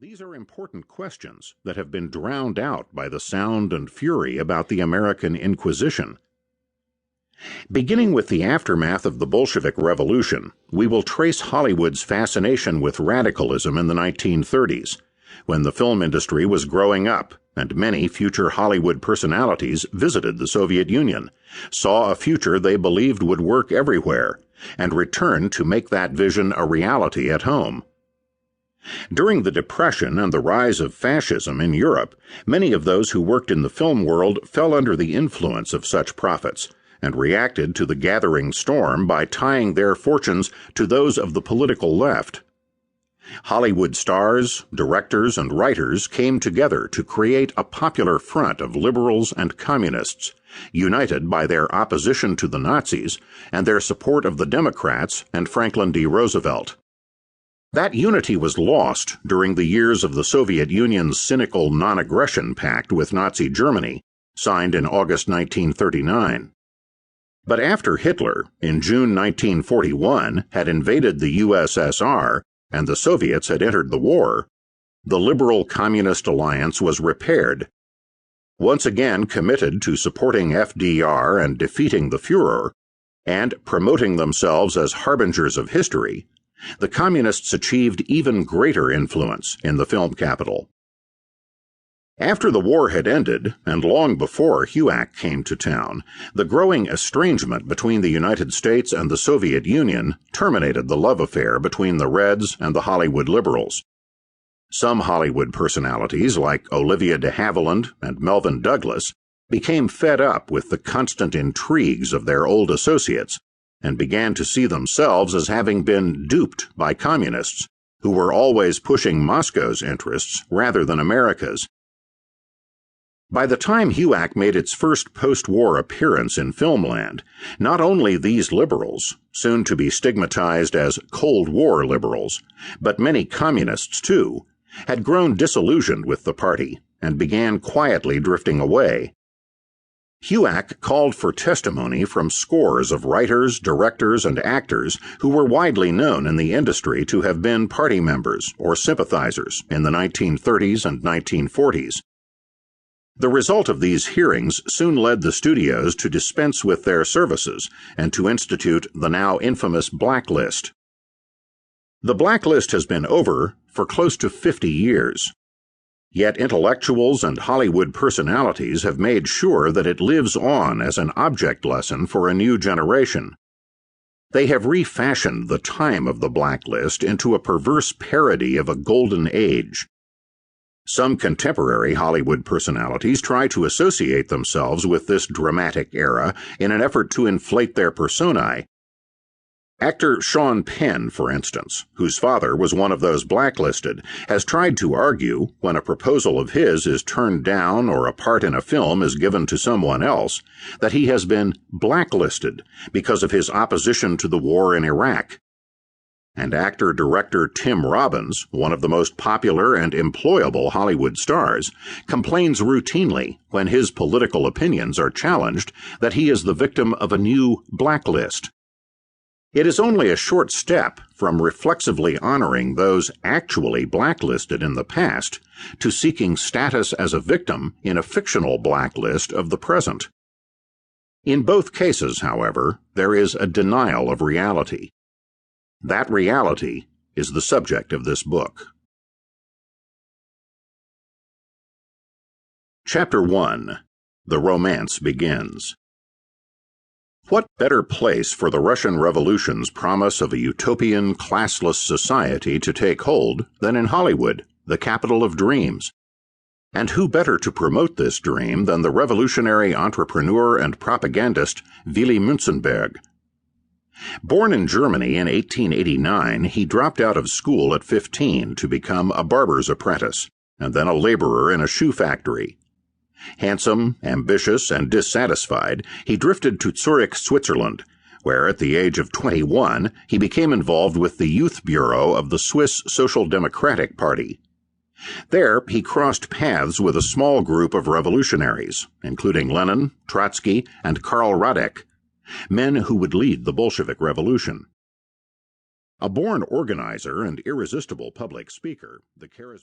These are important questions that have been drowned out by the sound and fury about the American Inquisition. Beginning with the aftermath of the Bolshevik Revolution, we will trace Hollywood's fascination with radicalism in the 1930s, when the film industry was growing up and many future Hollywood personalities visited the Soviet Union, saw a future they believed would work everywhere, and returned to make that vision a reality at home. During the Depression and the rise of fascism in Europe, many of those who worked in the film world fell under the influence of such prophets and reacted to the gathering storm by tying their fortunes to those of the political left. Hollywood stars, directors, and writers came together to create a popular front of liberals and communists, united by their opposition to the Nazis and their support of the Democrats and Franklin D. Roosevelt. That unity was lost during the years of the Soviet Union's cynical non-aggression pact with Nazi Germany, signed in August 1939. But after Hitler, in June 1941, had invaded the USSR and the Soviets had entered the war, the liberal-communist alliance was repaired. Once again committed to supporting FDR and defeating the Führer, and promoting themselves as harbingers of history, the Communists achieved even greater influence in the film capital. After the war had ended, and long before HUAC came to town, the growing estrangement between the United States and the Soviet Union terminated the love affair between the Reds and the Hollywood liberals. Some Hollywood personalities, like Olivia de Havilland and Melvyn Douglas, became fed up with the constant intrigues of their old associates, and began to see themselves as having been duped by communists, who were always pushing Moscow's interests rather than America's. By the time HUAC made its first post-war appearance in filmland, not only these liberals, soon to be stigmatized as Cold War liberals, but many communists too, had grown disillusioned with the party and began quietly drifting away. HUAC called for testimony from scores of writers, directors, and actors who were widely known in the industry to have been party members or sympathizers in the 1930s and 1940s. The result of these hearings soon led the studios to dispense with their services and to institute the now infamous blacklist. The blacklist has been over for close to 50 years. Yet intellectuals and Hollywood personalities have made sure that it lives on as an object lesson for a new generation. They have refashioned the time of the blacklist into a perverse parody of a golden age. Some contemporary Hollywood personalities try to associate themselves with this dramatic era in an effort to inflate their personae. Actor Sean Penn, for instance, whose father was one of those blacklisted, has tried to argue, when a proposal of his is turned down or a part in a film is given to someone else, that he has been blacklisted because of his opposition to the war in Iraq. And actor-director Tim Robbins, one of the most popular and employable Hollywood stars, complains routinely when his political opinions are challenged that he is the victim of a new blacklist. It is only a short step from reflexively honoring those actually blacklisted in the past to seeking status as a victim in a fictional blacklist of the present. In both cases, however, there is a denial of reality. That reality is the subject of this book. Chapter 1. The Romance Begins. What better place for the Russian Revolution's promise of a utopian, classless society to take hold than in Hollywood, the capital of dreams? And who better to promote this dream than the revolutionary entrepreneur and propagandist Willy Münzenberg? Born in Germany in 1889, he dropped out of school at 15 to become a barber's apprentice, and then a laborer in a shoe factory. Handsome, ambitious, and dissatisfied, he drifted to Zurich, Switzerland, where at the age of 21 he became involved with the youth bureau of the Swiss Social Democratic Party. There he crossed paths with a small group of revolutionaries, including Lenin, Trotsky, and Karl Radek, men who would lead the Bolshevik Revolution. A born organizer and irresistible public speaker, the charismatic